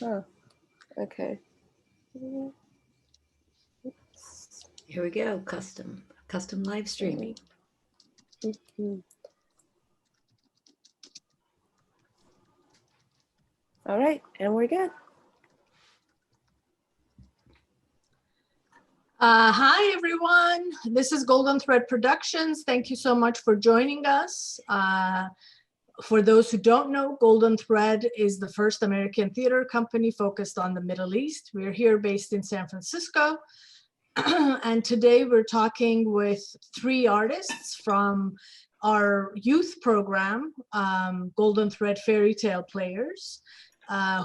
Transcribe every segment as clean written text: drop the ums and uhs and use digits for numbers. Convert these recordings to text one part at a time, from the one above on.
Huh. Okay. Here we go. Custom live streaming. Mm-hmm. All right, and we're good. Hi, everyone. This is Golden Thread Productions. Thank you so much for joining us. For those who don't know, Golden Thread is the first American theater company focused on the Middle East. We're here based in San Francisco. And today we're talking with 3 artists from our youth program, Golden Thread Fairytale Players,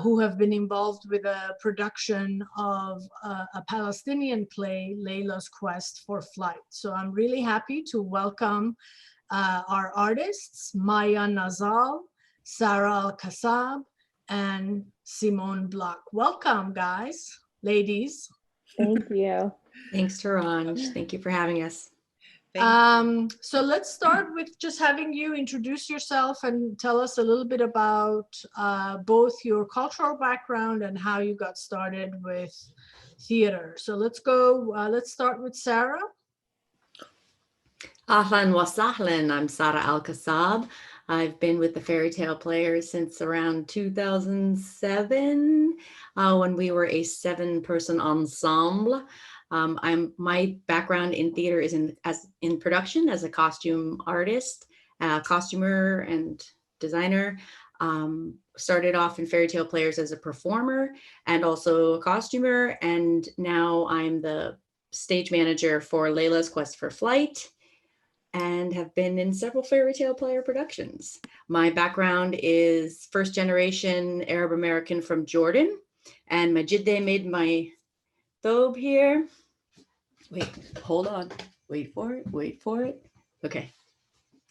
who have been involved with a production of a Palestinian play, Layla's Quest for Flight. So I'm really happy to welcome our artists, Maya Nazzal, Sarah Al-Kassab, and Simone Bloch. Welcome, guys, ladies. Thank you. Thanks, Torange. Thank you for having us. So let's start with just having you introduce yourself and tell us a little bit about both your cultural background and how you got started with theater. So let's start with Sarah. Ahlan wa sahlan. I'm Sarah Al-Kassab. I've been with the Fairytale Players since around 2007 when we were a 7-person ensemble. My background in theater is in production as a costume artist, costumer and designer. Started off in Fairytale Players as a performer and also a costumer, and now I'm the stage manager for Layla's Quest for Flight and have been in several Fairytale Player productions. My background is first generation Arab American from Jordan, and my Jidde made my thobe here. Wait, hold on. Wait for it. Okay.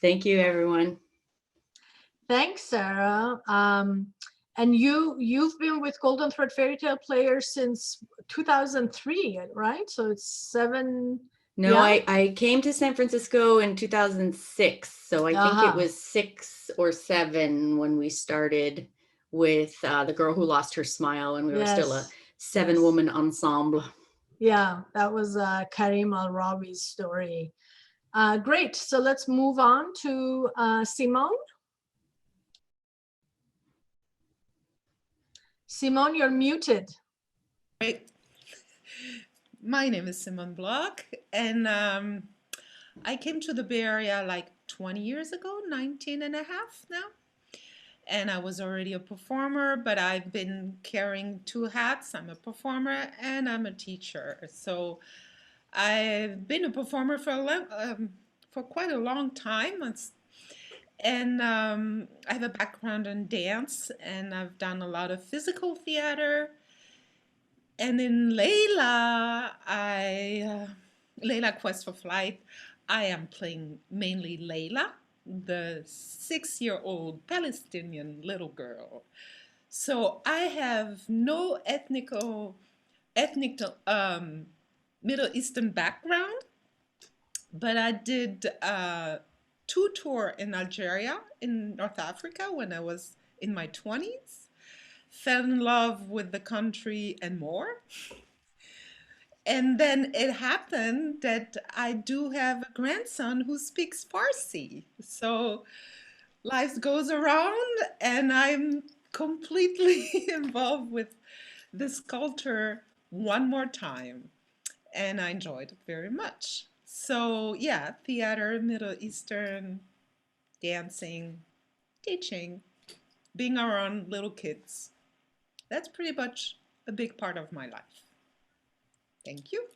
Thank you, everyone. Thanks, Sarah. And you've been with Golden Thread Fairytale Players since 2003, right? So it's 7. No, yeah. I came to San Francisco in 2006. So I think it was 6 or 7 when we started with The Girl Who Lost Her Smile, and we were still a 7-woman ensemble. Yeah, that was Karim Al-Rawi's story. Great. So let's move on to Simone. Simone, you're muted. Right. My name is Simone Bloch, and I came to the Bay Area like 20 years ago, 19 and a half now. And I was already a performer, but I've been carrying 2 hats. I'm a performer and I'm a teacher. So I've been a performer for quite a long time. And I have a background in dance, and I've done a lot of physical theater. And in Layla, Layla Quest for Flight, I am playing mainly Layla, the 6-year-old Palestinian little girl. So I have no ethnic Middle Eastern background, but I did 2 tours in Algeria, in North Africa, when I was in my 20s. Fell in love with the country and more. And then it happened that I do have a grandson who speaks Farsi. So life goes around, and I'm completely involved with this culture one more time. And I enjoyed it very much. So yeah, theater, Middle Eastern, dancing, teaching, being around little kids. That's pretty much a big part of my life. Thank you.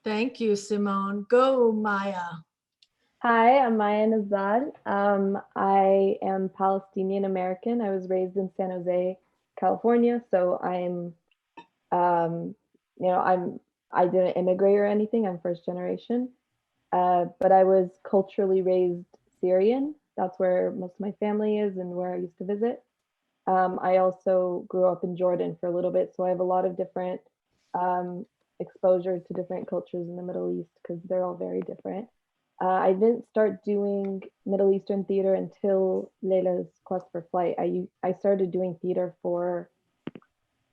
Thank you, Simone. Go, Maya. Hi, I'm Maya Nazad. I am Palestinian American. I was raised in San Jose, California. So I didn't immigrate or anything. I'm first generation. But I was culturally raised Syrian. That's where most of my family is and where I used to visit. I also grew up in Jordan for a little bit, so I have a lot of different exposure to different cultures in the Middle East because they're all very different. I didn't start doing Middle Eastern theater until Layla's Quest for Flight. I started doing theater for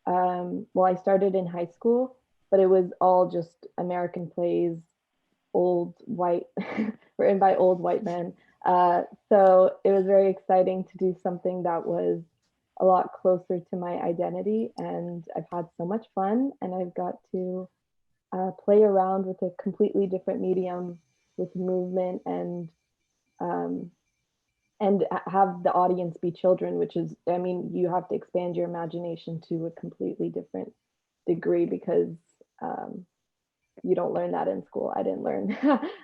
Well, I started in high school, but it was all just American plays, old white, written by old white men. So it was very exciting to do something that was a lot closer to my identity. And I've had so much fun, and I've got to play around with a completely different medium with movement um, and have the audience be children, which is, I mean, you have to expand your imagination to a completely different degree because um, you don't learn that in school. I didn't learn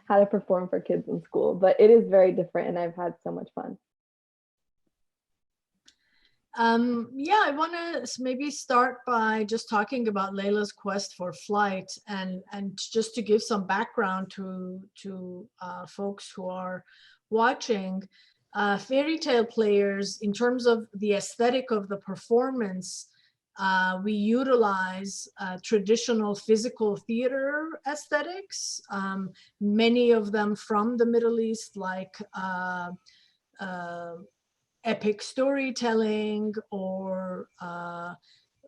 how to perform for kids in school, but it is very different and I've had so much fun. Yeah, I want to maybe start by just talking about Layla's quest for flight, and just to give some background to folks who are watching. Fairytale players, in terms of the aesthetic of the performance, we utilize traditional physical theater aesthetics, many of them from the Middle East, like epic storytelling or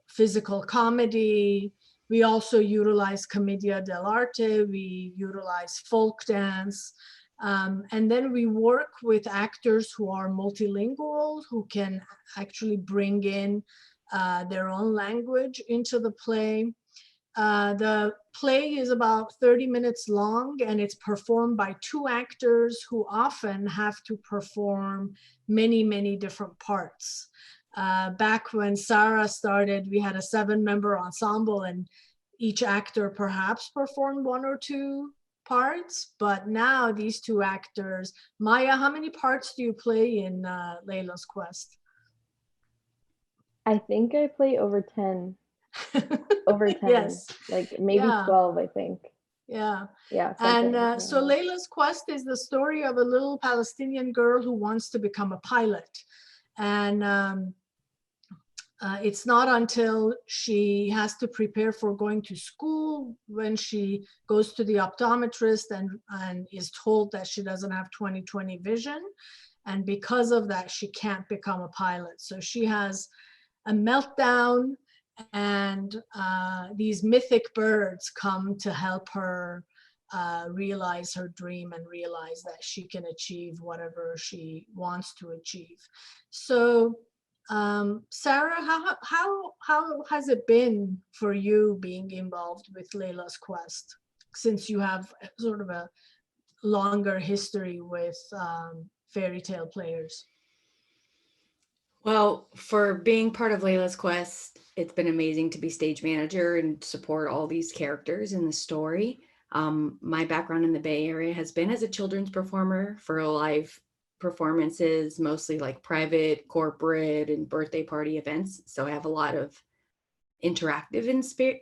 physical comedy. We also utilize commedia dell'arte, we utilize folk dance, and then we work with actors who are multilingual, who can actually bring in their own language into the play. The play is about 30 minutes long, and it's performed by two actors who often have to perform many, many different parts. Back when Sarah started, we had a 7-member ensemble, and each actor perhaps performed 1 or 2 parts. But now these two actors, Maya, how many parts do you play in Layla's Quest? I think I play over 10. Over 10, yes, like maybe 12, I think. Yeah. And so Layla's Quest is the story of a little Palestinian girl who wants to become a pilot. And it's not until she has to prepare for going to school when she goes to the optometrist and is told that she doesn't have 20/20 vision. And because of that, she can't become a pilot. So she has a meltdown, and these mythic birds come to help her realize her dream and realize that she can achieve whatever she wants to achieve. So Sarah, how has it been for you being involved with Layla's Quest, since you have sort of a longer history with Fairytale players? Well, for being part of Layla's Quest, it's been amazing to be stage manager and support all these characters in the story. My background in the Bay Area has been as a children's performer for live performances, mostly like private, corporate, and birthday party events. So I have a lot of interactive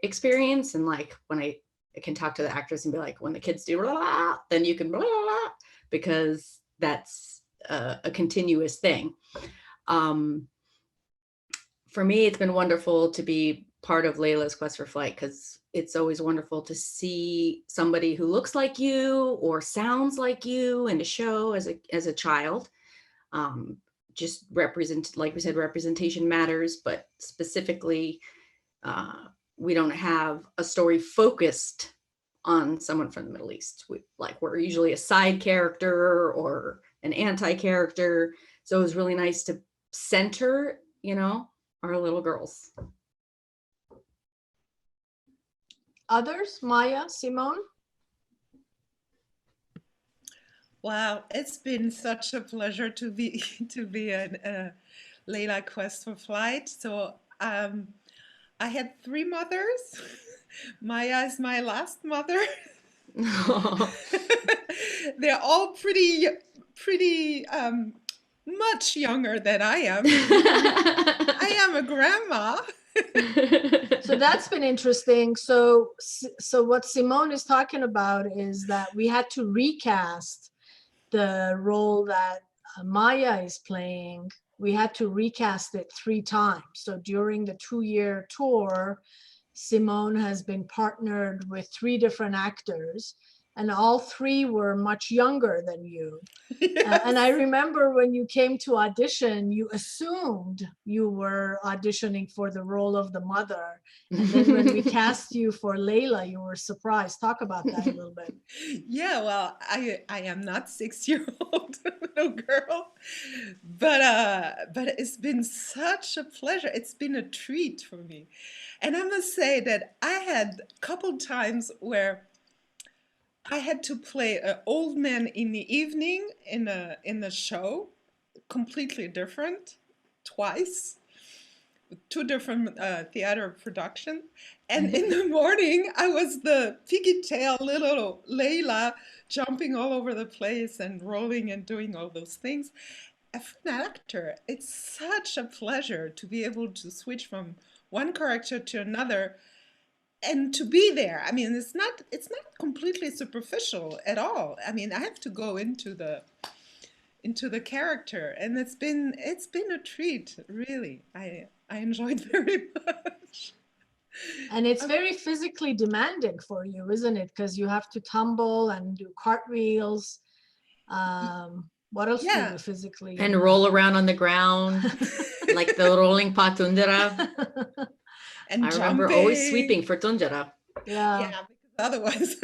experience. And like when I can talk to the actors and be like, when the kids do blah, blah, then you can blah, blah, blah, because that's a continuous thing. For me, it's been wonderful to be part of Layla's Quest for Flight, because it's always wonderful to see somebody who looks like you or sounds like you in a show as a child. Just represent, like we said, representation matters, but specifically, we don't have a story focused on someone from the Middle East. We're usually a side character or an anti-character. So it was really nice to center, our little girls. Others? Maya, Simone? Wow, it's been such a pleasure to be in Layla Quest for Flight. So I had 3 mothers. Maya is my last mother. They're all pretty much younger than I am. I am a grandma. So that's been interesting. So what Simone is talking about is that we had to recast the role that Maya is playing. We had to recast it 3 times. So during the 2-year tour, Simone has been partnered with 3 different actors. and all three were much younger than you. And I Yes. remember when you came to audition, you assumed you were auditioning for the role of the mother. And then when we cast you for Layla, you were surprised. Talk about that a little bit. Yeah, well, I am not 6-year-old little girl, but it's been such a pleasure. It's been a treat for me. And I must say that I had a couple times where I had to play an old man in the evening in a show, completely different, twice, two different theater production. And in the morning, I was the piggy tail little Layla, jumping all over the place and rolling and doing all those things. As an actor, it's such a pleasure to be able to switch from one character to another and to be there. I mean, it's not completely superficial at all. I mean, I have to go into the character, and it's been a treat, really. I enjoyed very much. And it's Um, very physically demanding for you, isn't it? Because you have to tumble and do cartwheels. What else do you yeah. do physically in And roll around on the ground like the rolling patundera. And I remember always sweeping jumping. for tundera. Yeah. Yeah, because otherwise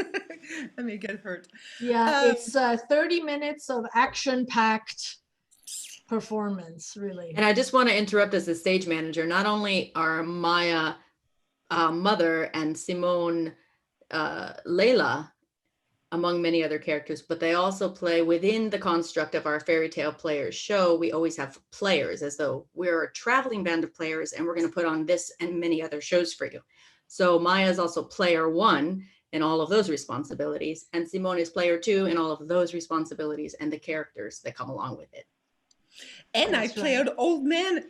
I may get hurt. Yeah, Um, it's 30 minutes of action-packed performance, really. And I just want to interrupt as the stage manager. Not only are Maya mother and Simone Layla, among many other characters, but they also play within the construct of our fairy tale players show. We always have players, as though we're a traveling band of players and we're going to put on this and many other shows for you. So Maya is also player one in all of those responsibilities, and Simone is player two in all of those responsibilities and the characters that come along with it. and I That's play right. an old man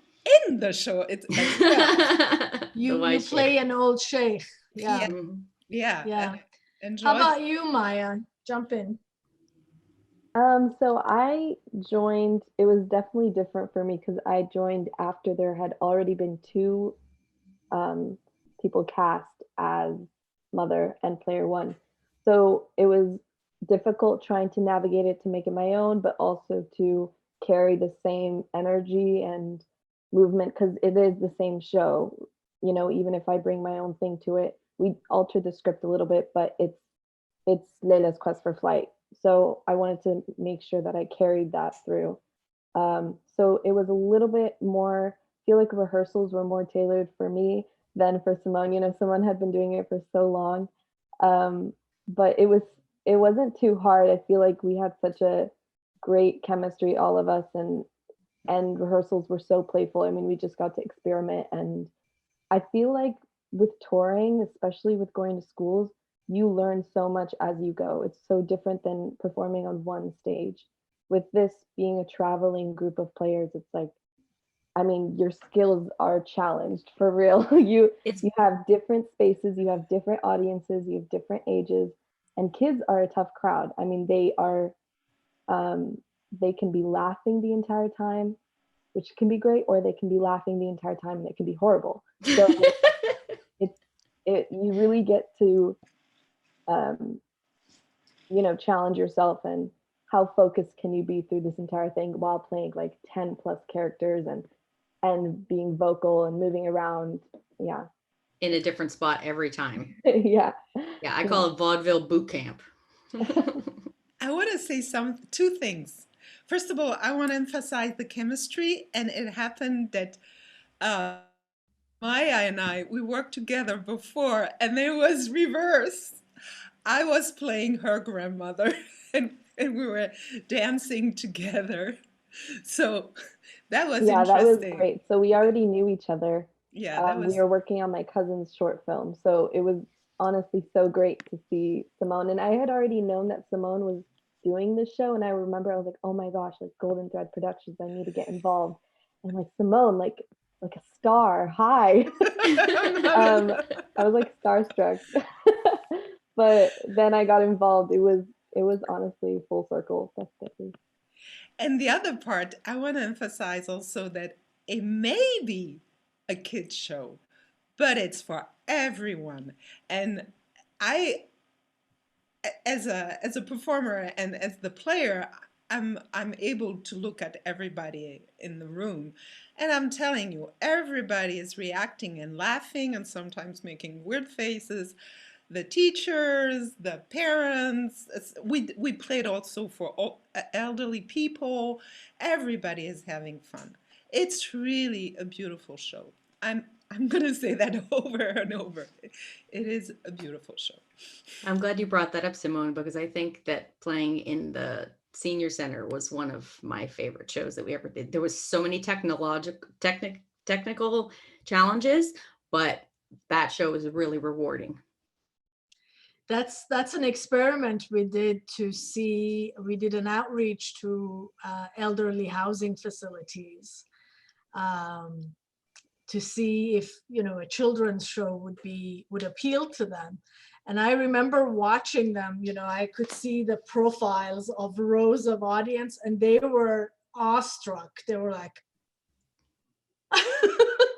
in the show as well. You play an old sheikh. Yeah, Yeah, yeah, and yeah. I How enjoyed. about you, Maya? Jump in. So I joined, it was definitely different for me because I joined after there had already been two um, people cast as mother and player one. So it was difficult trying to navigate it to make it my own, but also to carry the same energy and movement because it is the same show. You know, even if I bring my own thing to it, we alter the script a little bit, but it's Leila's quest for flight. So I wanted to make sure that I carried that through. So it was a little bit more, I feel like rehearsals were more tailored for me than for Simone. You know, Simone had been doing it for so long. Um, but it wasn't too hard. I feel like we had such a great chemistry, all of us, and rehearsals were so playful. I mean, we just got to experiment, and I feel like with touring, especially with going to schools, you learn so much as you go. It's so different than performing on one stage. With this being a traveling group of players, it's like, I mean, your skills are challenged for real. It's You have different spaces, you have different audiences, you have different ages, and kids are a tough crowd. I mean, um, they can be laughing the entire time, which can be great, or they can be laughing the entire time and it can be horrible. So it's you really get to um, challenge yourself and how focused can you be through this entire thing while playing like 10 plus characters and being vocal and moving around. Yeah. in a different spot every time. Yeah. Yeah, I Yeah. call it vaudeville boot camp. I want to say two things. First of all, I want to emphasize the chemistry, and it happened that uh, Maya and we worked together before, and it was reverse. I was playing her grandmother, and we were dancing together. So that was Yeah, that was interesting. great. So we already knew each other. Yeah, that We was. were working on my cousin's short film. So it was honestly so great to see Simone. And I had already known that Simone was doing this show. And I remember I was like, oh my gosh, like Golden Thread Productions, I need to get involved. And like Simone, like a star. Hi. I was like starstruck. But then I got involved. It was honestly full circle, definitely. And the other part, I want to emphasize also that it may be a kids show, but it's for everyone. And I as a performer and as the player, I'm able to look at everybody in the room, and I'm telling you, everybody is reacting and laughing and sometimes making weird faces. The teachers, the parents. We played also for elderly people. Everybody is having fun. It's really a beautiful show. I'm gonna say that over and over. It is a beautiful show. I'm glad you brought that up, Simone, because I think that playing in the senior center was one of my favorite shows that we ever did. There was so many technical challenges, but that show was really rewarding. That's an experiment we did to see. We did an outreach to elderly housing facilities to see if, you know, a children's show would appeal to them. And I remember watching them, you know, I could see the profiles of rows of audience, and they were awestruck. They were like,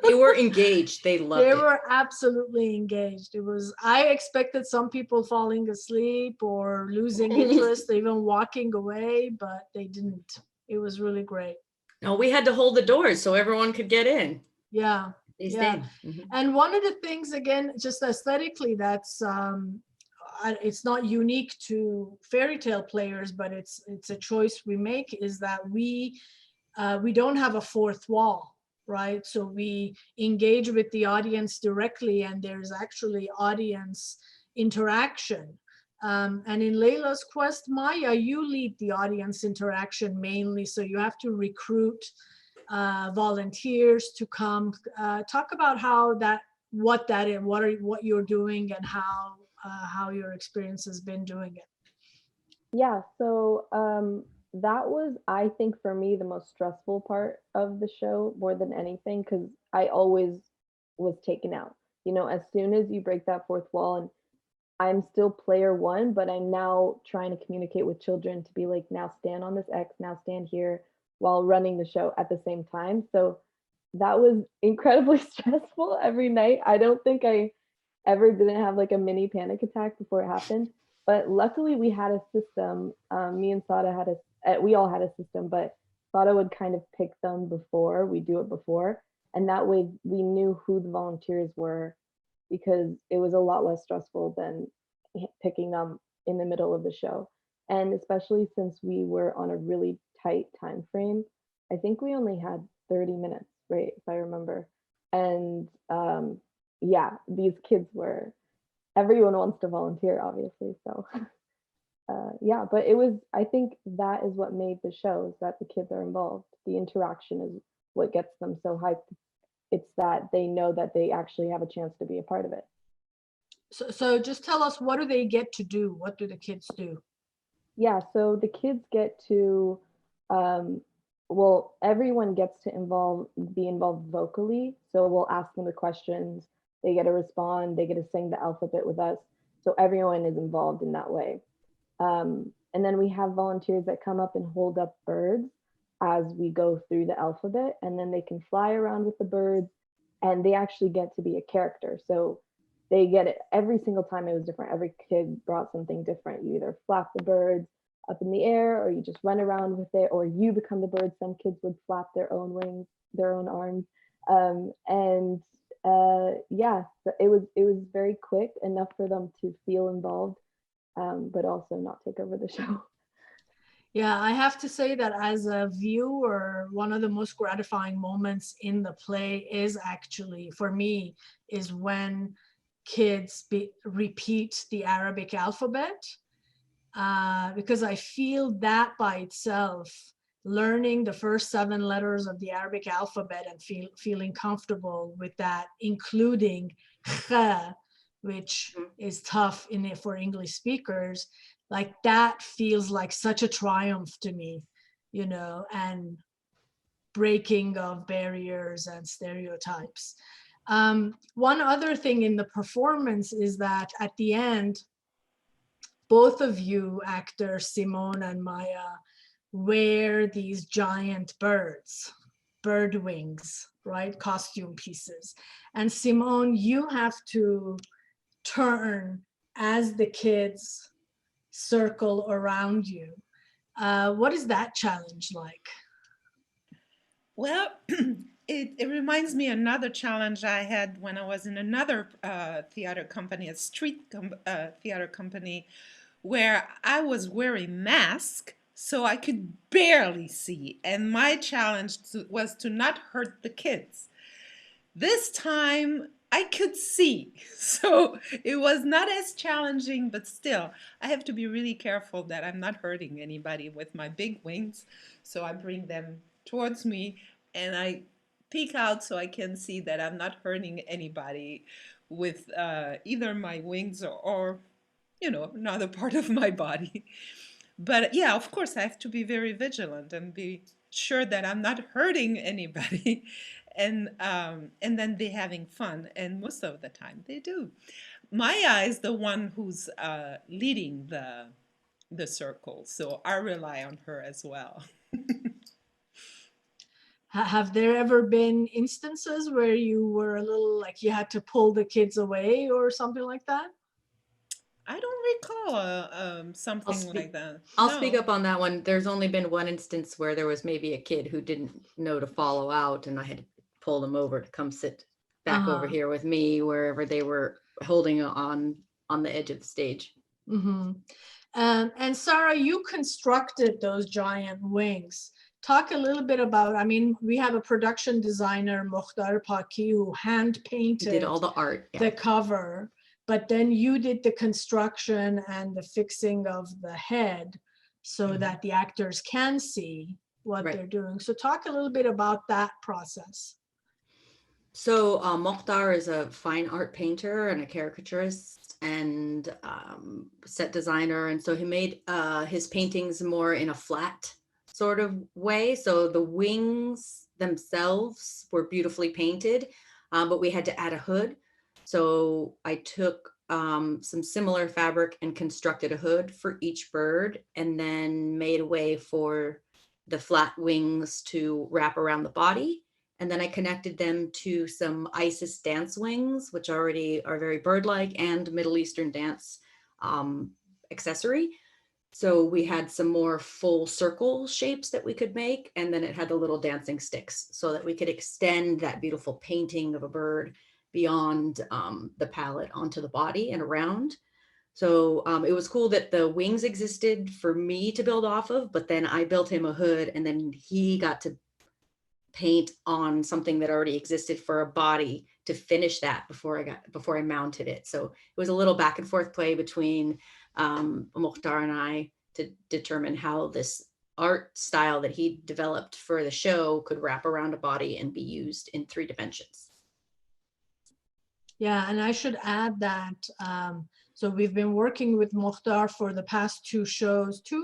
They were engaged. They loved it. They were absolutely engaged. It was, I expected some people falling asleep or losing interest, even walking away, but they didn't. It was really great. No, we had to hold the doors so everyone could get in. Yeah. They Yeah. stayed. Mhm. And one of the things, again, just aesthetically, that's it's not unique to Fairytale players, but it's a choice we make, is that we don't have a fourth wall, right? So we engage with the audience directly, and there's actually audience interaction. And in Layla's Quest, Maya, you lead the audience interaction mainly, so you have to recruit volunteers to come. Talk about how that, what that is, what you're doing, and how your experience has been doing it. Yeah, so that was, I think, for me, the most stressful part of the show more than anything, because I always was taken out. You know, as soon as you break that fourth wall, and I'm still player one, but I'm now trying to communicate with children to be like, now stand on this X, now stand here, while running the show at the same time. So that was incredibly stressful every night. I don't think I ever didn't have like a mini panic attack before it happened. But luckily we had a system. Me and Sada had we all had a system, but Sada would kind of pick them before we do it before. And that way we knew who the volunteers were, because it was a lot less stressful than picking them in the middle of the show. And especially since we were on a really tight time frame, I think we only had 30 minutes, right, if I remember. And yeah, these kids were, everyone wants to volunteer, obviously. So yeah, but it was, I think that is what made the show, is that the kids are involved. The interaction is what gets them so hyped. It's that they know that they actually have a chance to be a part of it. So just tell us, what do they get to do? What do the kids do? Yeah, so the kids get to, well, everyone gets to be involved vocally. So we'll ask them the questions, they get to respond, they get to sing the alphabet with us. So everyone is involved in that way. And then we have volunteers that come up and hold up birds as we go through the alphabet, and then they can fly around with the birds, and they actually get to be a character. So they get it every single time. It was different. Every kid brought something different. You either flap the birds up in the air, or you just run around with it, or you become the bird. Some kids would flap their own wings, their own arms. And yeah, so it was very quick, enough for them to feel involved, but also not take over the show. Yeah, I have to say that as a viewer, one of the most gratifying moments in the play is actually, for me, is when kids repeat the Arabic alphabet, because I feel that by itself, learning the first 7 letters of the Arabic alphabet and feeling comfortable with that, including kha, which is tough for English speakers, like that feels like such a triumph to me, you know, and breaking of barriers and stereotypes. One other thing in the performance is that at the end, both of you actors, Simone and Maya, wear these giant bird wings, right? Costume pieces. And Simone, you have to turn as the kids circle around you. What is that challenge like? Well, it reminds me another challenge I had when I was in another theater company, a theater company, where I was wearing mask, so I could barely see. And my challenge was to not hurt the kids. This time I could see, so it was not as challenging, but still, I have to be really careful that I'm not hurting anybody with my big wings. So I bring them towards me and I peek out so I can see that I'm not hurting anybody with either my wings or another part of my body. But yeah, of course, I have to be very vigilant and be sure that I'm not hurting anybody, and then they having fun. And most of the time, they do. Maya is the one who's leading the circle, so I rely on her as well. Have there ever been instances where you were a little like you had to pull the kids away or something like that? I don't recall something like that. I'll speak No. up on that one. There's only been one instance where there was maybe a kid who didn't know to follow out, and I had to pull them over to come sit back over here with me wherever they were holding on the edge of the stage. Mm-hmm. And Sarah, you constructed those giant wings. Talk a little bit about, I mean, we have a production designer, Mukhtar Paki, who hand painted Did all the art. the cover, but then you did the construction and the fixing of the head so that the actors can see what they're doing. So talk a little bit about that process. So Mokhtar is a fine art painter and a caricaturist and set designer. And so he made his paintings more in a flat sort of way. So the wings themselves were beautifully painted, but we had to add a hood. So I took some similar fabric and constructed a hood for each bird and then made a way for the flat wings to wrap around the body. And then I connected them to some Isis dance wings, which already are very bird-like, and Middle Eastern dance accessory. So we had some more full circle shapes that we could make. And then it had the little dancing sticks so that we could extend that beautiful painting of a bird beyond the palette onto the body and around. So it was cool that the wings existed for me to build off of, but then I built him a hood and then he got to paint on something that already existed for a body to finish that before I mounted it. So it was a little back and forth play between Mukhtar and I to determine how this art style that he developed for the show could wrap around a body and be used in 3 dimensions. Yeah, and I should add that so we've been working with Mukhtar for the past 2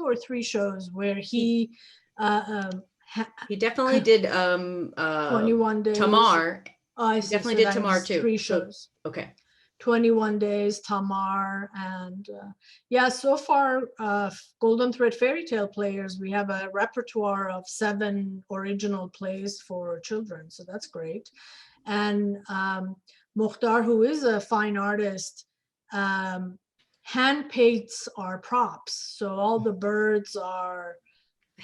or 3 shows where he definitely did 21 days. Tamar. I see. Definitely did Tamar too. 3 shows. So, okay. 21 days, Tamar, and yeah, so far, Golden Thread Fairytale players, we have a repertoire of 7 original plays for children, so that's great. And Mukhtar, who is a fine artist, hand paints our props. So all the birds are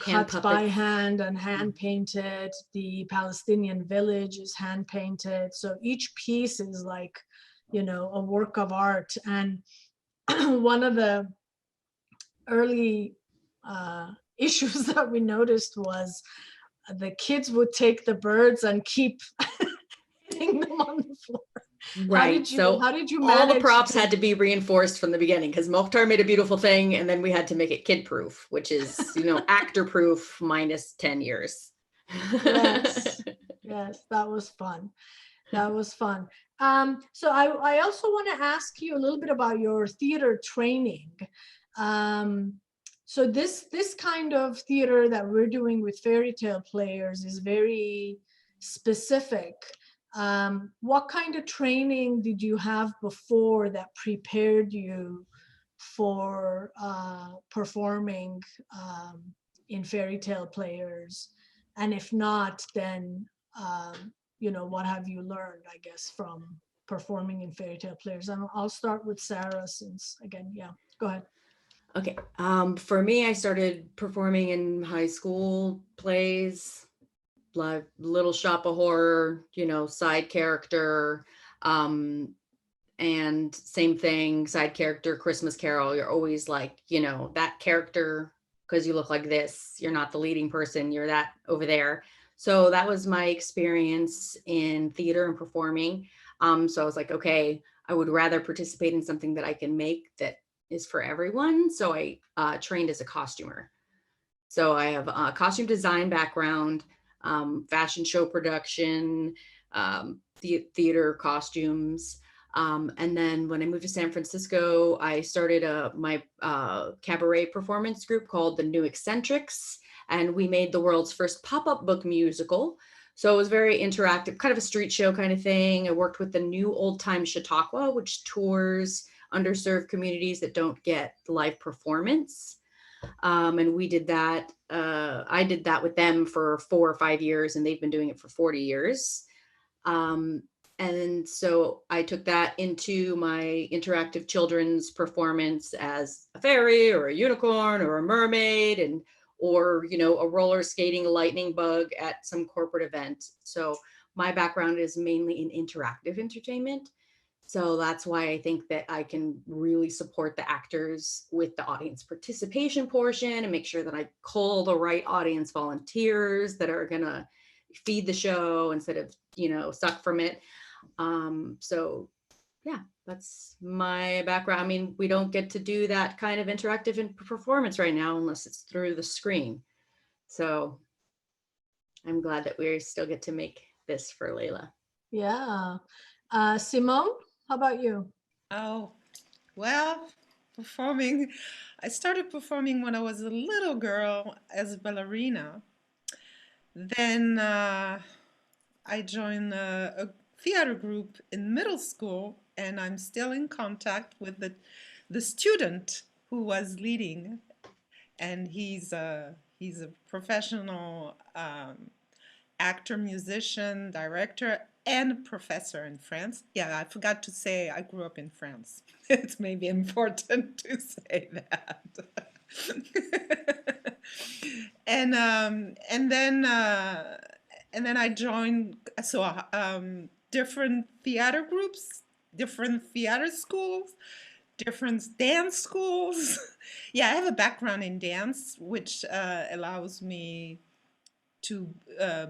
cut by hand and hand painted. The Palestinian village is hand painted. So each piece is like, you know, a work of art. And one of the early issues that we noticed was the kids would take the birds and keep hitting them on the floor. Right. How did you manage? All the props had to be reinforced from the beginning because Mokhtar made a beautiful thing and then we had to make it kid proof, which is, you know, actor proof minus 10 years. Yes. Yes, that was fun. That was fun. So I also want to ask you a little bit about your theater training. So this kind of theater that we're doing with Fairytale players is very specific. What kind of training did you have before that prepared you for performing in Fairytale players? And if not, then you know, what have you learned, I guess, from performing in Fairytale players? And I'll start with Sarah since, again, yeah, go ahead. Okay. For me, I started performing in high school plays, like Little Shop of Horror, side character. Um, and same thing, side character, Christmas Carol. You're always like, that character because you look like this. You're not the leading person, you're that over there. So that was my experience in theater and performing. So I was like, okay, I would rather participate in something that I can make that is for everyone. So I trained as a costumer. So I have a costume design background, fashion show production, theater costumes. And then when I moved to San Francisco, I started my cabaret performance group called the New Eccentrics, and we made the world's first pop-up book musical. So it was very interactive, kind of a street show kind of thing. I worked with the New Old Time Chautauqua, which tours underserved communities that don't get live performance. And we did that. I did that with them for 4 or 5 years, and they've been doing it for 40 years. Um, and so I took that into my interactive children's performance as a fairy or a unicorn or a mermaid, or a roller skating lightning bug at some corporate event. So my background is mainly in interactive entertainment. So that's why I think that I can really support the actors with the audience participation portion and make sure that I cull the right audience volunteers that are going to feed the show instead of, suck from it. So yeah, that's my background. I mean, we don't get to do that kind of interactive performance right now unless it's through the screen. So I'm glad that we still get to make this for Layla. Yeah. Simone, how about you? Oh, well, performing. I started performing when I was a little girl as a ballerina. Then I joined a theater group in middle school, and I'm still in contact with the student who was leading, and he's a professional actor, musician, director, and professor in France. Yeah, I forgot to say I grew up in France. It's maybe important to say that. and um, and then uh, and then I joined different theater groups, different theater schools, different dance schools. Yeah, I have a background in dance, which allows me to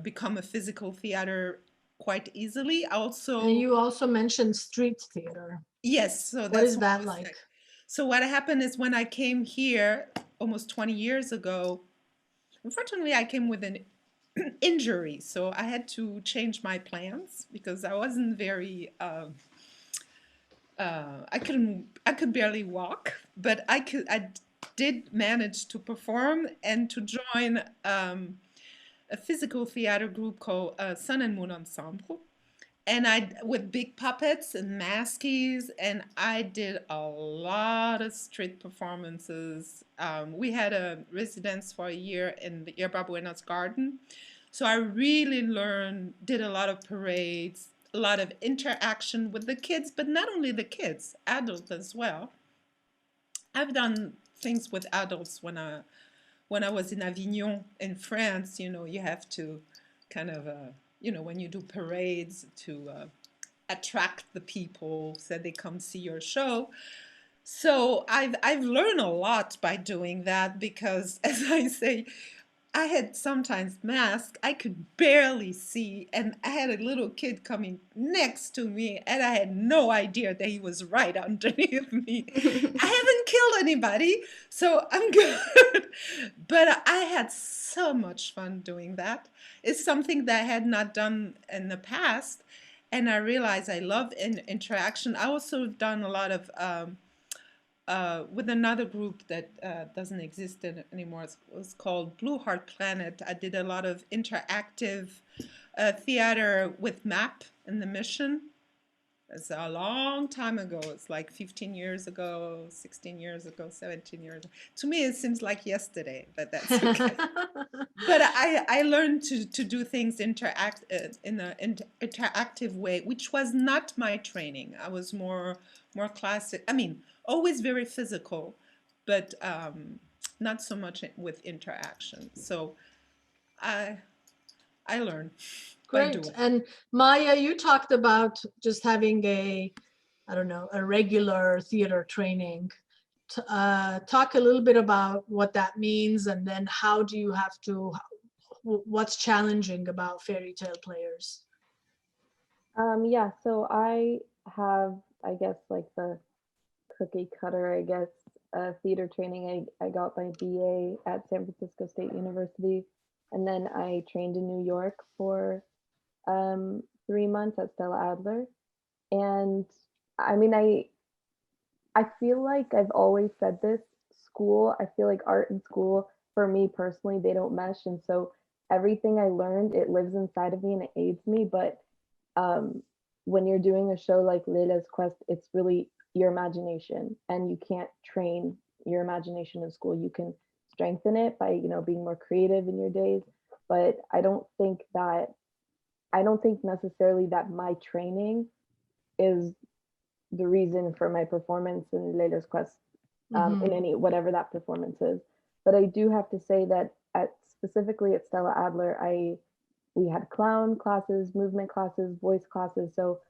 become a physical theater quite easily. And you also mentioned street theater. Yes, so What that's is what I that was like? saying. So what happened is when I came here almost 20 years ago, unfortunately, I came with an injury, so I had to change my plans because I wasn't very. I could barely walk, but I did manage to perform and to join a physical theater group called Sun and Moon Ensemble, and I with big puppets and maskies, and I did a lot of street performances. We had a residence for a year in the Yerba Buena's garden, so I really did a lot of parades, a lot of interaction with the kids, but not only the kids, adults as well. I've done things with adults when I was in Avignon in France. You have to kind of when you do parades to attract the people so they come see your show. So I've learned a lot by doing that because, as I say, I had sometimes masks I could barely see, and I had a little kid coming next to me, and I had no idea that he was right underneath me. I haven't killed anybody, so I'm good. But I had so much fun doing that. It's something that I had not done in the past, and I realized I love interaction. I also have done a lot of with another group that doesn't exist anymore. It was called Blue Heart Planet. I did a lot of interactive theater with MAP and the Mission. It's a long time ago. It's like 15 years ago, 16 years ago, 17 years. To me, it seems like yesterday, but that's okay. But I learned to do things in an interactive way, which was not my training. I was more classic. I mean, always very physical, but not so much with interaction. So I learn by Great. doing. And Maya, you talked about just having a, I don't know, a regular theater training. Talk a little bit about what that means, and then how do you have to, what's challenging about fairy tale players? Yeah, so I have, I guess, like the cookie cutter, I guess, theater training. I got my BA at San Francisco State University, and then I trained in New York for 3 months at Stella Adler. And I mean, I feel like I've always said this, school, I feel like art and school, for me personally, they don't mesh. And so everything I learned, it lives inside of me and it aids me. But um, when you're doing a show like Leila's Quest, it's really your imagination, and you can't train your imagination in school. You can strengthen it by, being more creative in your days. But I don't think necessarily that my training is the reason for my performance in Leila's Quest, in any whatever that performance is. But I do have to say that specifically at Stella Adler, we had clown classes, movement classes, voice classes. So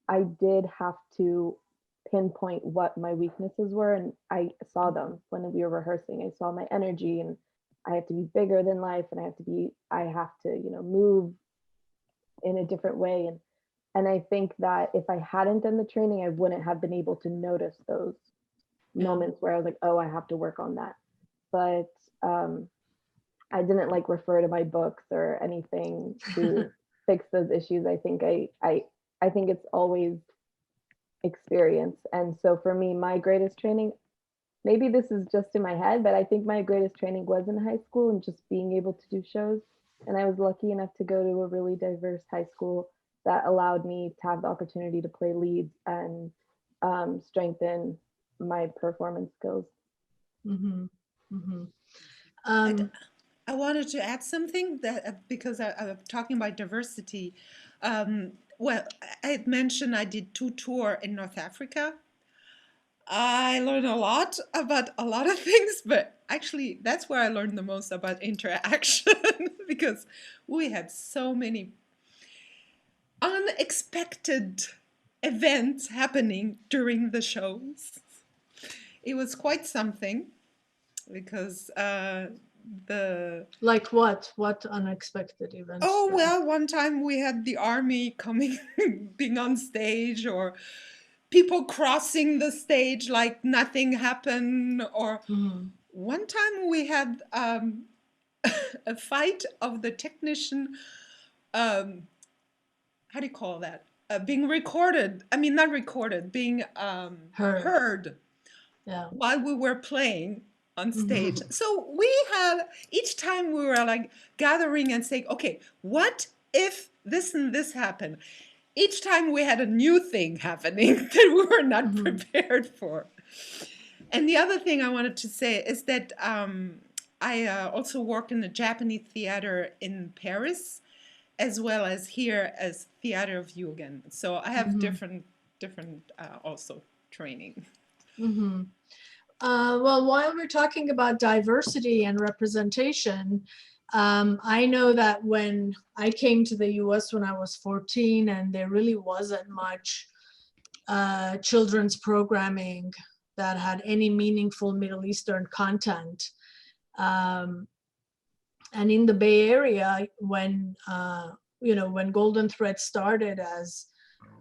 I did have to pinpoint what my weaknesses were, and I saw them when we were rehearsing. I saw my energy, and I have to be bigger than life, and I have to, move in a different way. And I think that if I hadn't done the training, I wouldn't have been able to notice those moments where I was like, oh, I have to work on that. But I didn't like refer to my books or anything to fix those issues. I think I think it's always experience. And so for me, my greatest training, maybe this is just in my head, but I think my greatest training was in high school and just being able to do shows. And I was lucky enough to go to a really diverse high school that allowed me to have the opportunity to play leads and strengthen my performance skills. Mm-hmm. Mm-hmm. I wanted to add something that because I'm talking about diversity. Well, I had mentioned I did 2 tours in North Africa. I learned a lot about a lot of things, but actually that's where I learned the most about interaction because we had so many unexpected events happening during the shows. It was quite something because like what unexpected events? Oh, well, one time we had the army coming, being on stage, or people crossing the stage like nothing happened, or one time we had a fight of the technician, how do you call that? Being recorded. I mean, not recorded, being heard while we were playing on stage. So we had, each time we were like gathering and saying, okay, what if this and this happened? Each time we had a new thing happening that we were not prepared for. And the other thing I wanted to say is that I also work in the Japanese theater in Paris, as well as here as Theater of Jugend. So I have different also training. Well, while we're talking about diversity and representation, I know that when I came to the US when I was 14, and there really wasn't much children's programming that had any meaningful Middle Eastern content. And in the Bay Area, when when Golden Thread started, as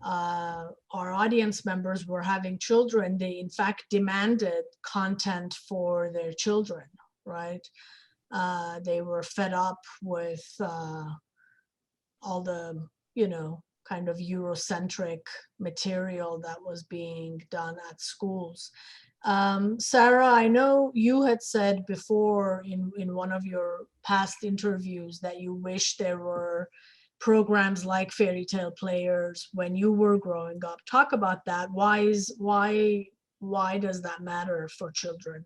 our audience members were having children, they in fact demanded content for their children, right? They were fed up with all the, kind of Eurocentric material that was being done at schools. Sarah, I know you had said before in one of your past interviews that you wish there were programs like Fairytale Players when you were growing up. Talk about that. Why does that matter for children?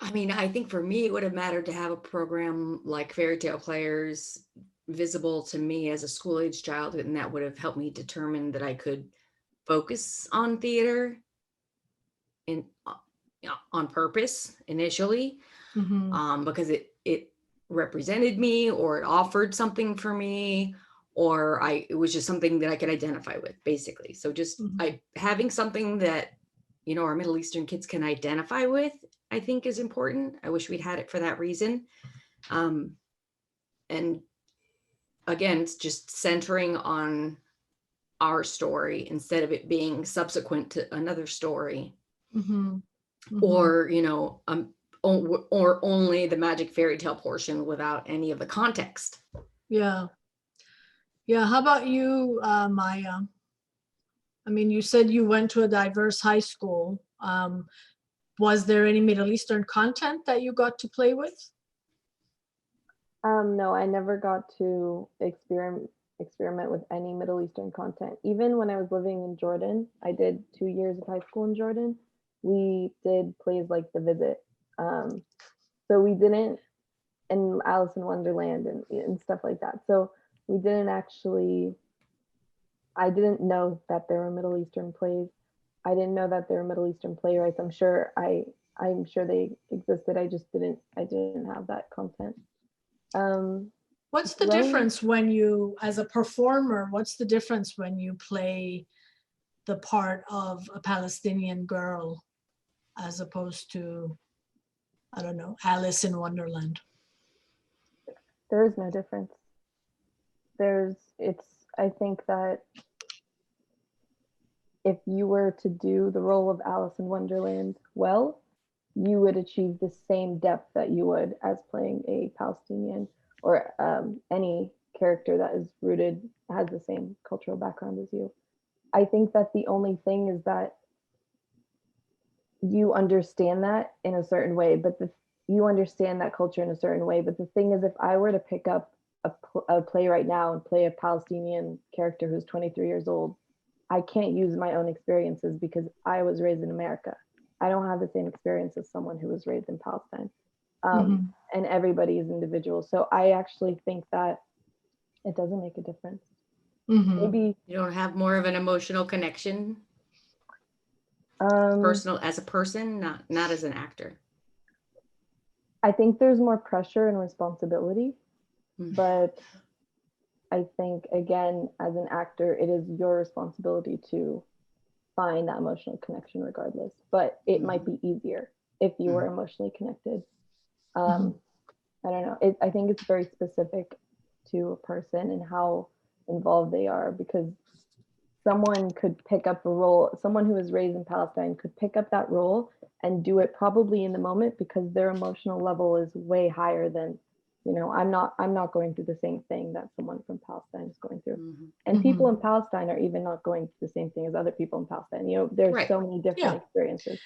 I mean, I think for me, it would have mattered to have a program like Fairytale Players visible to me as a school-age child, and that would have helped me determine that I could focus on theater. And on purpose initially, Mm-hmm. because it represented me, or it offered something for me, or it was just something that I could identify with, basically. So just Mm-hmm. having something that, our Middle Eastern kids can identify with, I think is important. I wish we'd had it for that reason. And again, it's just centering on our story instead of it being subsequent to another story, Mm-hmm. or or only the magic fairy tale portion without any of the context. Yeah. Yeah. How about you, Maya? I mean, you said you went to a diverse high school. Was there any Middle Eastern content that you got to play with? No, I never got to experiment with any Middle Eastern content. Even when I was living in Jordan, I did 2 years of high school in Jordan. We did plays like The Visit. So we didn't, and Alice in Wonderland and stuff like that. So we didn't actually, I didn't know that there were Middle Eastern plays. I didn't know that there were Middle Eastern playwrights. I'm sure they existed. I didn't have that content. What's the Growing- difference when you, as a performer, what's the difference when you play the part of a Palestinian girl as opposed to, I don't know, Alice in Wonderland? There is no difference. I think that if you were to do the role of Alice in Wonderland well, you would achieve the same depth that you would as playing a Palestinian or any character that is has the same cultural background as you. I think that the only thing is that you understand that in a certain way, but you understand that culture in a certain way. But the thing is, if I were to pick up a play right now and play a Palestinian character who's 23 years old, I can't use my own experiences because I was raised in America. I don't have the same experience as someone who was raised in Palestine. And everybody is individual. So I actually think that it doesn't make a difference. Maybe you don't have more of an emotional connection, personal as a person, not as an actor. I think there's more pressure and responsibility, but I think, again, as an actor, it is your responsibility to find that emotional connection regardless. But it might be easier if you were emotionally connected. I don't know. I think it's very specific to a person and how involved they are, because someone could pick up a role, someone who was raised in Palestine could pick up that role and do it probably in the moment because their emotional level is way higher than, I'm not going through the same thing that someone from Palestine is going through. And people in Palestine are even not going through the same thing as other people in Palestine. There's so many different experiences.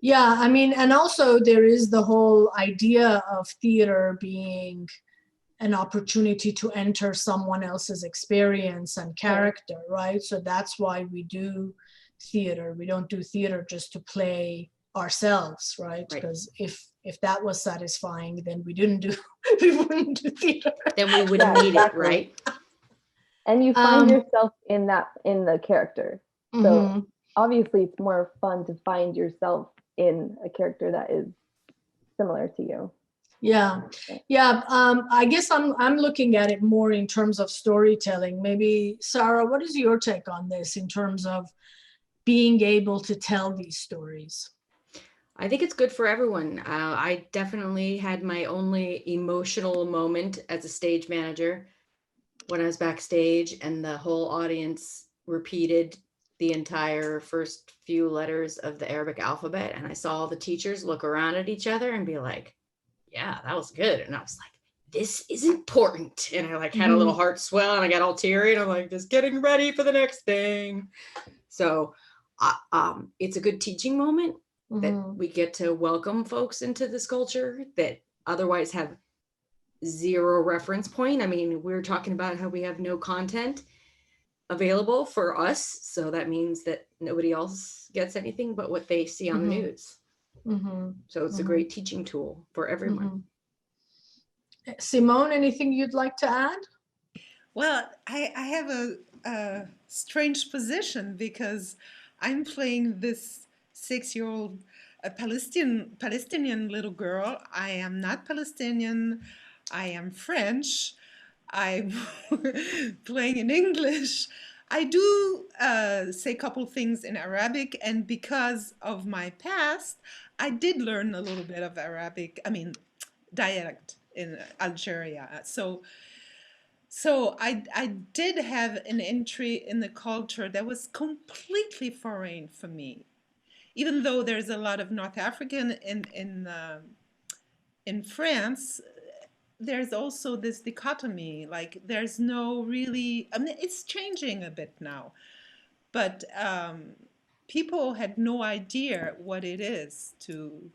Yeah, I mean, and also there is the whole idea of theater being an opportunity to enter someone else's experience and character, right? So that's why we do theater. We don't do theater just to play ourselves, right? Because if that was satisfying, then we wouldn't do theater. Then we wouldn't need it, right? And you find yourself in the character. So obviously it's more fun to find yourself in a character that is similar to you. Yeah. I guess I'm looking at it more in terms of storytelling. Maybe Sarah, what is your take on this in terms of being able to tell these stories? I think it's good for everyone. I definitely had my only emotional moment as a stage manager when I was backstage and the whole audience repeated the entire first few letters of the Arabic alphabet. And I saw all the teachers look around at each other and be like, yeah, that was good. And I was like, this is important. And I had a little heart swell and I got all teary and I'm like, just getting ready for the next thing. So it's a good teaching moment that we get to welcome folks into this culture that otherwise have zero reference point. I mean, we're talking about how we have no content available for us. So that means that nobody else gets anything but what they see on the news. So it's a great teaching tool for everyone. Simone, anything you'd like to add? Well, I have a strange position because I'm playing this 6-year-old a Palestinian little girl. I am not Palestinian. I am French. I'm playing in English. I do say a couple things in Arabic, and because of my past, I did learn a little bit of Arabic, I mean, dialect in Algeria. So I did have an entry in the culture that was completely foreign for me, even though there's a lot of North African in France. There's also this dichotomy, like there's no really, I mean, it's changing a bit now, but people had no idea what it is to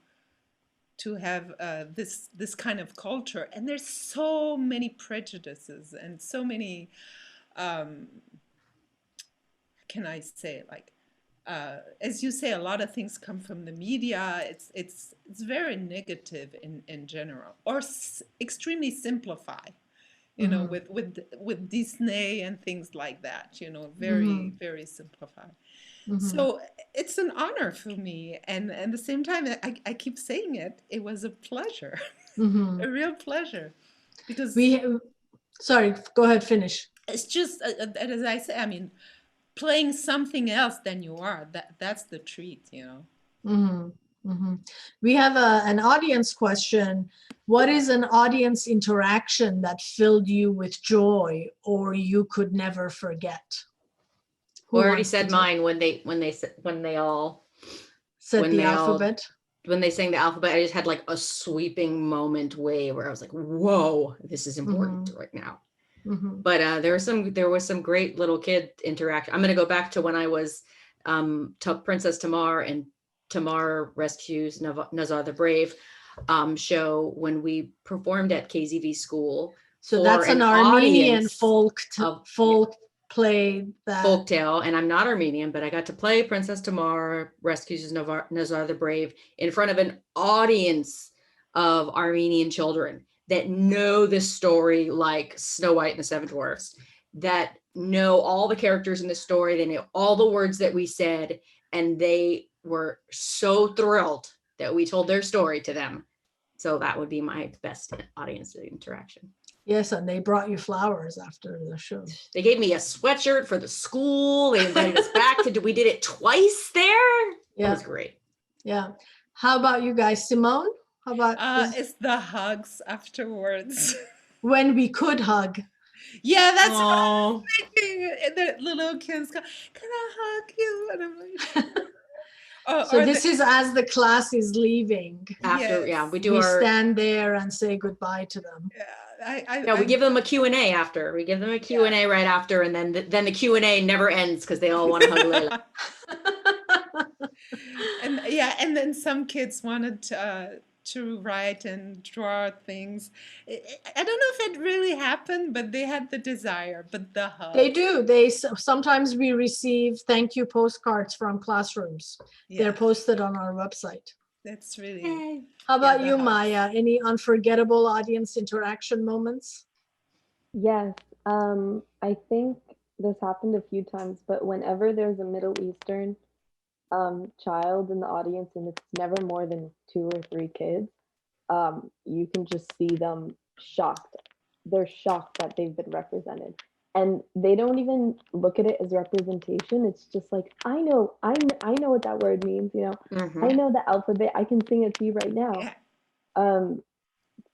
have this kind of culture, and there's so many prejudices and so many, can I say, like, as you say, a lot of things come from the media. It's very negative in general, or extremely simplify, you know, with Disney and things like that. You know, very simplified. So it's an honor for me, and at the same time, I keep saying it. It was a pleasure, a real pleasure, because sorry, go ahead, finish. it's just as I say. I mean, playing something else than you are, that's the treat, you know. We have an audience question. What is an audience interaction that filled you with joy or you could never forget? Who already said mine when they all said the alphabet. When they sang the alphabet, I just had like a sweeping moment where I was like, whoa, this is important right now. But there was some great little kid interaction. I'm going to go back to when I was Princess Tamar and Tamar Rescues Nazad the Brave show, when we performed at KZV school. So that's an Armenian folk play. Folktale, and I'm not Armenian, but I got to play Princess Tamar Rescues Nazad the Brave in front of an audience of Armenian children that know this story like Snow White and the Seven Dwarfs, that know all the characters in the story, they know all the words that we said, and they were so thrilled that we told their story to them. So that would be my best audience interaction. Yes, and they brought you flowers after the show. They gave me a sweatshirt for the school. They invited us back we did it twice there. Yeah. It was great. Yeah. How about you guys? Simone? How about it's the hugs afterwards. When we could hug. Yeah, that's what I was thinking. And the little kids go, can I hug you? And I'm like, so this is as the class is leaving. After, yes. We stand there and say goodbye to them. Yeah, we give them a Q&A after. We give them a Q&A right after, and then the Q&A never ends because they all want to hug Layla. And then some kids wanted to write and draw things. I don't know if it really happened, but they had the desire, but the hug. They do. Sometimes we receive thank you postcards from classrooms. Yeah. They're posted on our website. That's really. How about you, Maya? Any unforgettable audience interaction moments? Yes, I think this happened a few times, but whenever there's a Middle Eastern child in the audience, and it's never more than 2 or 3 kids, you can just see them shocked. They're shocked that they've been represented, and they don't even look at it as representation. It's just like, I know what that word means, you know. I know the alphabet, I can sing it to you right now.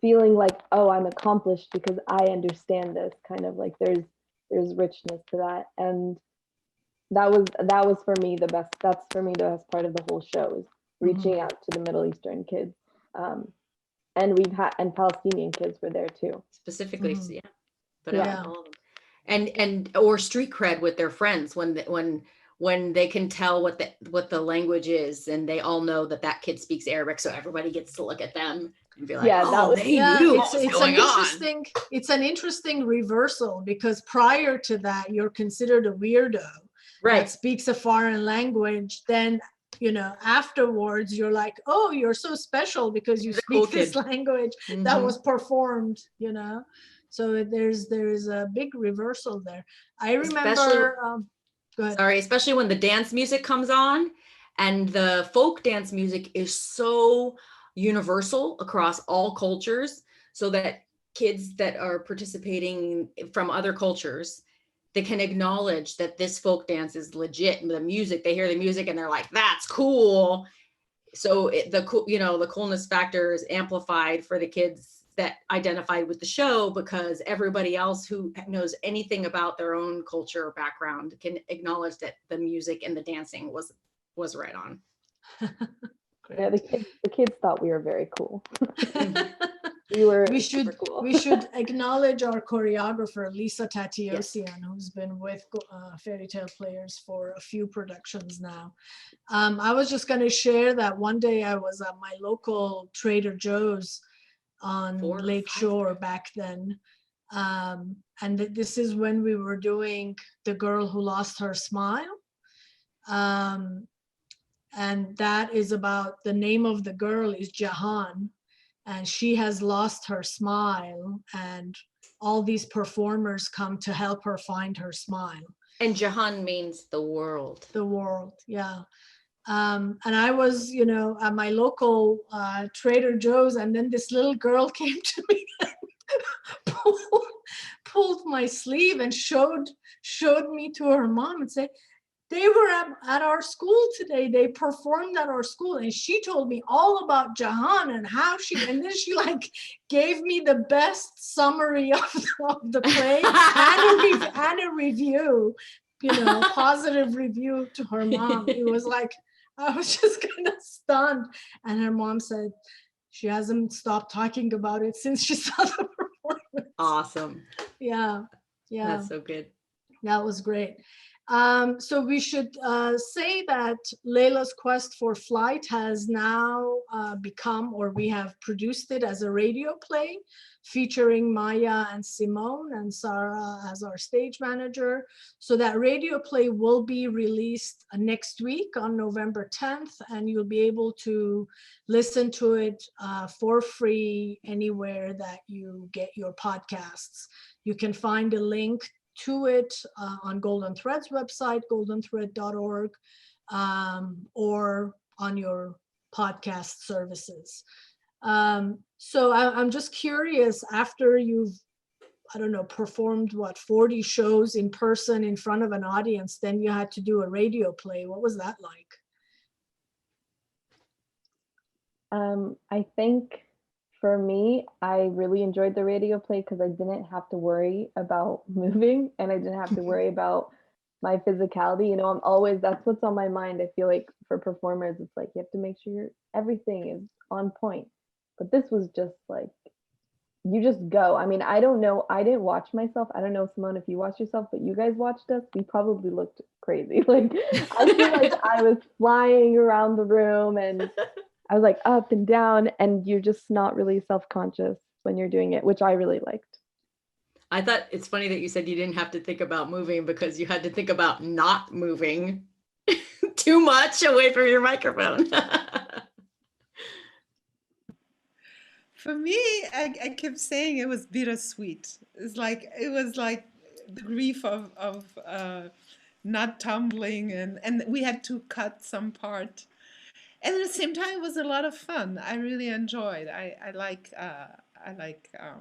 Feeling like, oh, I'm accomplished because I understand this, kind of like there's richness to that. And that was for me the best. That's for me the best part of the whole show, is reaching out to the Middle Eastern kids. And Palestinian kids were there too. Specifically, yeah. But all of them. Or street cred with their friends when they can tell what the language is, and they all know that kid speaks Arabic, so everybody gets to look at them and be like, it's an interesting reversal, because prior to that, you're considered a weirdo that speaks a foreign language. Then, you know, afterwards you're like, oh, you're so special because you speak this language that was performed, you know. So there's a big reversal there. I remember especially when the dance music comes on And the folk dance music is so universal across all cultures, so that kids that are participating from other cultures, they can acknowledge that this folk dance is legit. And the music, they hear the music and they're like, that's cool. So the coolness factor is amplified for the kids that identified with the show, because everybody else who knows anything about their own culture or background can acknowledge that the music and the dancing was right on. Yeah, the kids thought we were very cool. We were super cool. We should acknowledge our choreographer, Lisa Tatiosian, who's been with Fairytale Players for a few productions now. I was just going to share that one day I was at my local Trader Joe's on Lake Shore back then. And this is when we were doing The Girl Who Lost Her Smile. And that is about, the name of the girl is Jahan, and she has lost her smile, and all these performers come to help her find her smile. And Jahan means the world. The world, yeah. And I was, at my local Trader Joe's, and then this little girl came to me and pulled my sleeve and showed me to her mom and said, they were at our school today. They performed at our school. And she told me all about Jahan and how and then she gave me the best summary of the play and a review, positive review to her mom. It was I was just kind of stunned. And her mom said she hasn't stopped talking about it since she saw the performance. Awesome. Yeah. That's so good. That was great. So we should say that Layla's Quest for Flight has now become, or we have produced it as a radio play featuring Maya and Simone and Sarah as our stage manager. So that radio play will be released next week on November 10th, and you'll be able to listen to it for free anywhere that you get your podcasts. You can find a link to it on Golden Thread's website, goldenthread.org, or on your podcast services. So I'm just curious, after you've, performed 40 shows in person in front of an audience, then you had to do a radio play. What was that like? I think for me, I really enjoyed the radio play because I didn't have to worry about moving, and I didn't have to worry about my physicality. I'm always, that's what's on my mind. I feel like for performers, it's you have to make sure everything is on point. But this was just you just go. I mean, I don't know. I didn't watch myself. I don't know, Simone, if you watched yourself, but you guys watched us. We probably looked crazy. I feel like I was flying around the room, and I was up and down, and you're just not really self-conscious when you're doing it, which I really liked. I thought it's funny that you said you didn't have to think about moving, because you had to think about not moving too much away from your microphone. For me, I kept saying it was bittersweet. It was the grief of not tumbling, and we had to cut some part. And at the same time, it was a lot of fun. I really enjoyed. I like how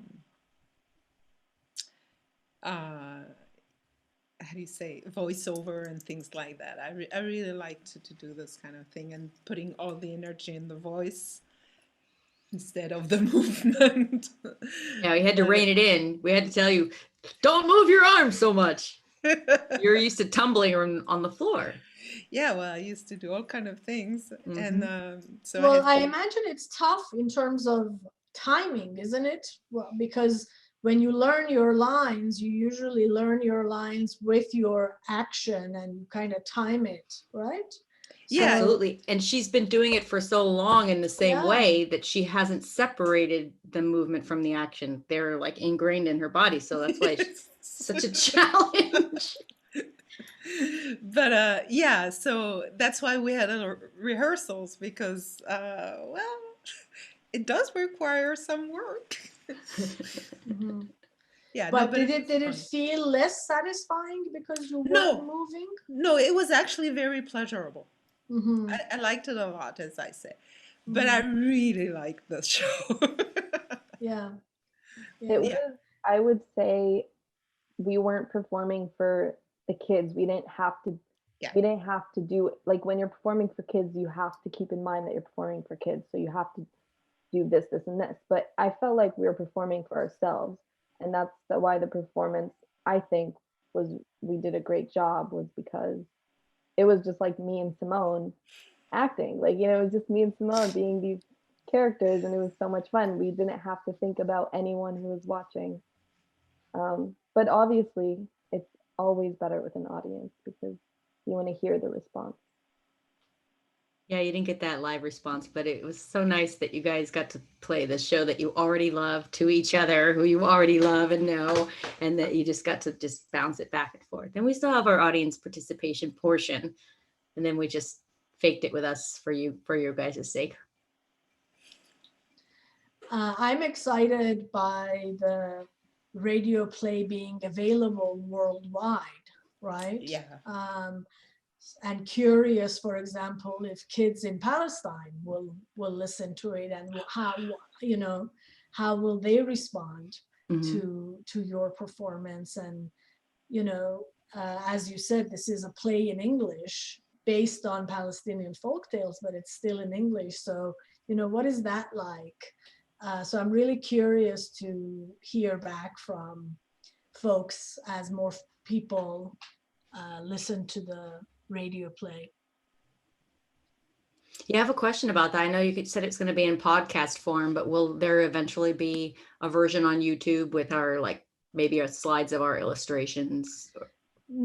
do you say, voiceover and things like that. I really like to do this kind of thing, and putting all the energy in the voice instead of the movement. Yeah, we had to rein it in. We had to tell you, don't move your arms so much. You're used to tumbling on the floor. Yeah, well, I used to do all kind of things. Mm-hmm. And so I imagine it's tough in terms of timing, isn't it? Well, because when you learn your lines, you usually learn your lines with your action, and you kind of time it, right? Yeah, absolutely. And she's been doing it for so long in the same way that she hasn't separated the movement from the action. They're ingrained in her body. So that's why it's such a challenge. But yeah, so that's why we had rehearsals, because it does require some work. Mm-hmm. Yeah, but did it feel less satisfying because you weren't moving? No, it was actually very pleasurable. Mhm. I liked it a lot, as I say, but I really liked the show. Yeah. It Yeah. Yeah. was, I would say, we weren't performing for the kids. Yeah. We didn't have to do, like, when you're performing for kids, you have to keep in mind that you're performing for kids. So you have to do this, this, and this. But I felt like we were performing for ourselves. And that's why the performance, I think, we did a great job, was because it was just like me and Simone acting. Like, it was just me and Simone being these characters, and it was so much fun. We didn't have to think about anyone who was watching. But obviously, it's always better with an audience because you want to hear the response. Yeah, you didn't get that live response, but it was so nice that you guys got to play the show that you already love to each other, who you already love and know, and that you just got to just bounce it back and forth. And we still have our audience participation portion, and then we just faked it with us for your guys' sake. I'm excited by the radio play being available worldwide, right? Yeah. And curious, for example, if kids in Palestine will listen to it, and how will they respond to your performance? And as you said, this is a play in English based on Palestinian folktales, but it's still in English. So what is that like? So I'm really curious to hear back from folks as more people listen to the radio play. Yeah, I have a question about that. I know you said it's going to be in podcast form, but will there eventually be a version on YouTube with our, like, maybe our slides of our illustrations or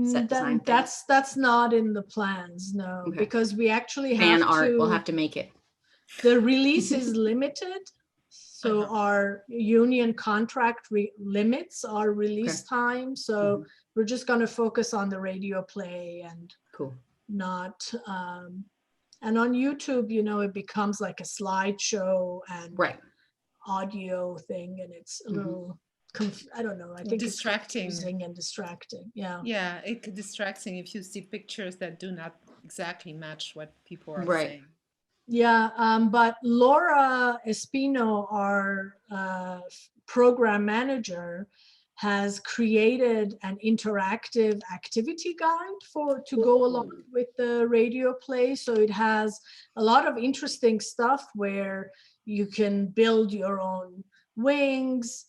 set design things? That's not in the plans, no, Okay. because we actually Fan have art, to. we'll have to make it. The release is limited, so our union contract limits our release time. So we're just going to focus on the radio play and Cool. not. And on YouTube, it becomes like a slideshow and audio thing, and it's a little, I don't know, I think distracting. It's confusing and distracting. Yeah. Yeah, it's distracting if you see pictures that do not exactly match what people are saying. Yeah, but Laura Espino, our program manager, has created an interactive activity guide to go along with the radio play. So it has a lot of interesting stuff where you can build your own wings.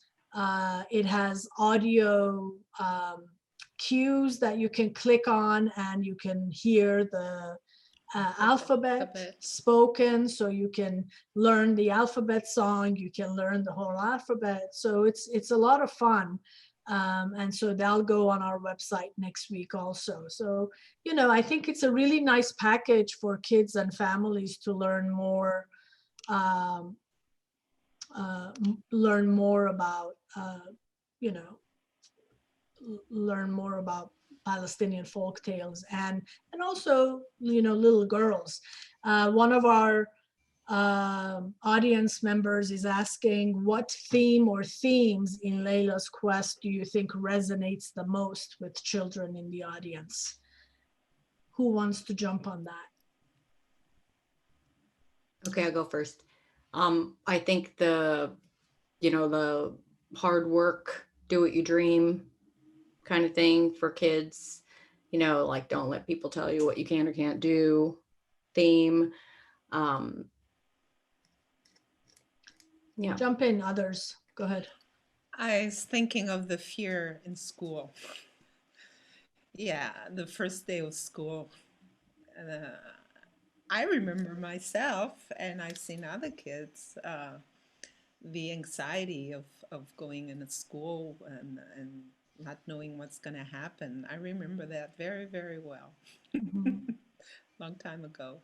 It has audio cues that you can click on, and you can hear the alphabet spoken, so you can learn the alphabet song, you can learn the whole alphabet. So it's a lot of fun. And so they'll go on our website next week also. So, I think it's a really nice package for kids and families to learn more about, learn more about Palestinian folk tales and also, little girls. One of our audience members is asking, what theme or themes in Layla's quest do you think resonates the most with children in the audience? Who wants to jump on that? Okay, I'll go first. I think the hard work, do what you dream kind of thing for kids, like, don't let people tell you what you can or can't do theme. Yeah. Jump in, others. Go ahead. I was thinking of the fear in school. Yeah, the first day of school. I remember myself, and I've seen other kids, the anxiety of going into school and not knowing what's going to happen. I remember that very, very well. Long time ago.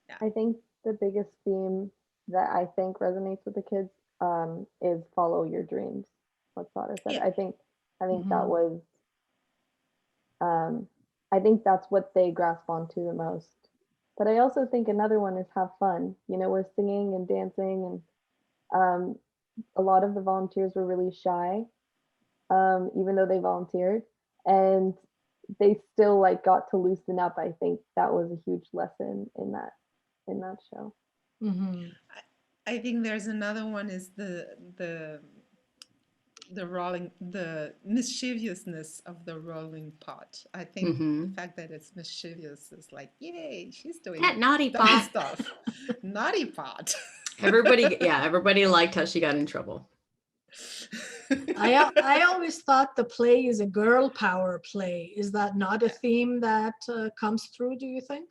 Yeah. I think the biggest theme that I think resonates with the kids is follow your dreams. What Sada said. Yeah. I think that was I think that's what they grasp onto the most. But I also think another one is have fun. We're singing and dancing, and a lot of the volunteers were really shy, even though they volunteered. And they still like got to loosen up. I think that was a huge lesson in that show. Mhm. I think there's another one is the mischievousness of the rolling pot. I think the fact that it's mischievous is like, yay, she's doing That naughty dumb pot. stuff. Naughty pot. Everybody liked how she got in trouble. I always thought the play is a girl power play. Is that not a theme that comes through, do you think?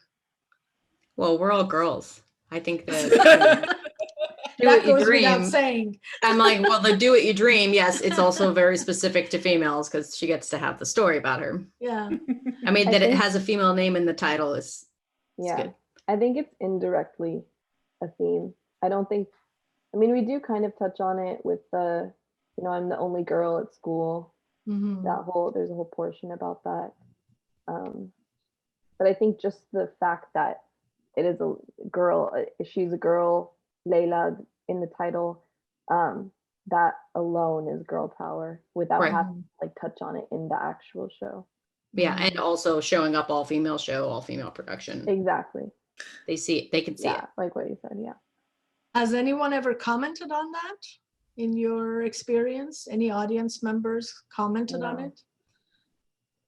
Well, we're all girls. I think that do That what you goes without dream. saying. I'm like, well, the do what you dream. Yes, it's also very specific to females because she gets to have the story about her. Yeah. I mean, I that it think- has a female name in the title is Yeah, good. I think it's indirectly a theme. I don't think, I mean, we do kind of touch on it with the, I'm the only girl at school. Mhm. There's a whole portion about that. But I think just the fact that it is a girl, she's a girl, Layla in the title, that alone is girl power without Right. having to like touch on it in the actual show. Yeah, and also showing up all female show, all female production. Exactly. They see it, they can see it. Like what you said, yeah. Has anyone ever commented on that in your experience? Any audience members commented on No. it?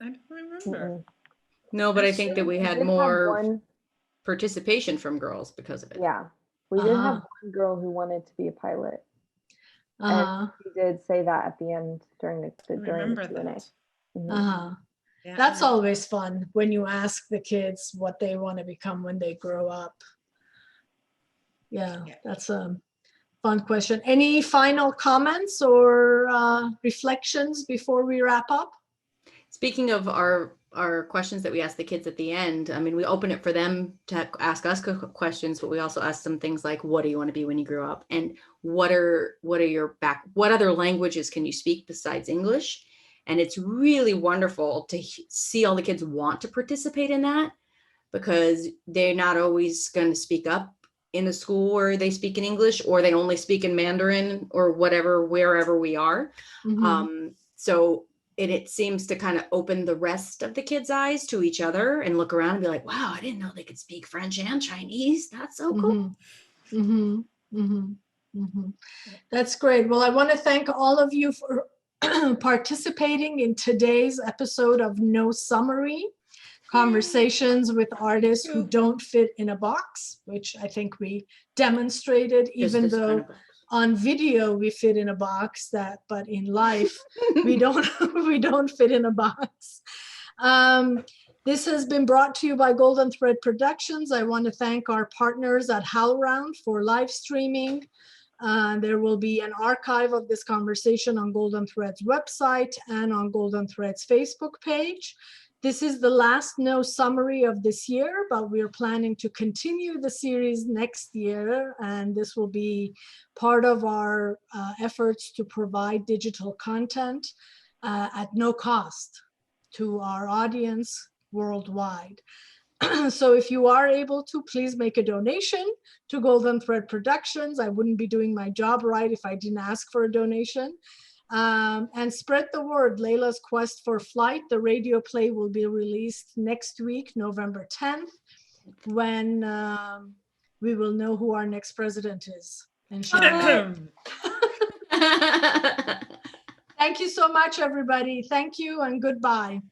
I don't remember. Mm-mm. No, but I That's think that we We had did have more one, participation from girls because of it. yeah. We did have Uh-huh. one girl who wanted to be a pilot. Uh-huh. She did say that at the end during the I remember Q&A. that. Mhm. Uh-huh. Yeah, That's I- always fun when you ask the kids what they want to become when they grow up. Yeah, Yeah. that's a fun question. Any final comments or reflections before we wrap up? Speaking of our questions that we ask the kids at the end, I mean, we open it for them to ask us questions, but we also ask them things like, what do you want to be when you grow up? And what other languages can you speak besides English? And it's really wonderful to see all the kids want to participate in that, because they're not always going to speak up in a school where they speak in English, or they only speak in Mandarin or whatever, wherever we are. Mhm. So it seems to kind of open the rest of the kids' eyes to each other and look around and be like, wow, I didn't know they could speak French and Chinese. That's so cool. Mhm. Mhm. Mhm. Mhm. That's great. Well, I want to thank all of you for participating in today's episode of No Summary, conversations with artists who don't fit in a box, which I think we demonstrated, Just even this though kind of box. on video we fit in a box, but in life we don't we don't fit in a box. This has been brought to you by Golden Thread Productions. I want to thank our partners at HowlRound for live streaming. There will be an archive of this conversation on Golden Thread's website and on Golden Thread's Facebook page. This is the last No Summary of this year, but we're planning to continue the series next year, and this will be part of our efforts to provide digital content at no cost to our audience worldwide. So if you are able to, please make a donation to Golden Thread Productions. I wouldn't be doing my job right if I didn't ask for a donation. And spread the word. Layla's Quest for Flight, the radio play, will be released next week, November 10th, when we will know who our next president is. Inshallah. Thank you so much, everybody. Thank you and goodbye.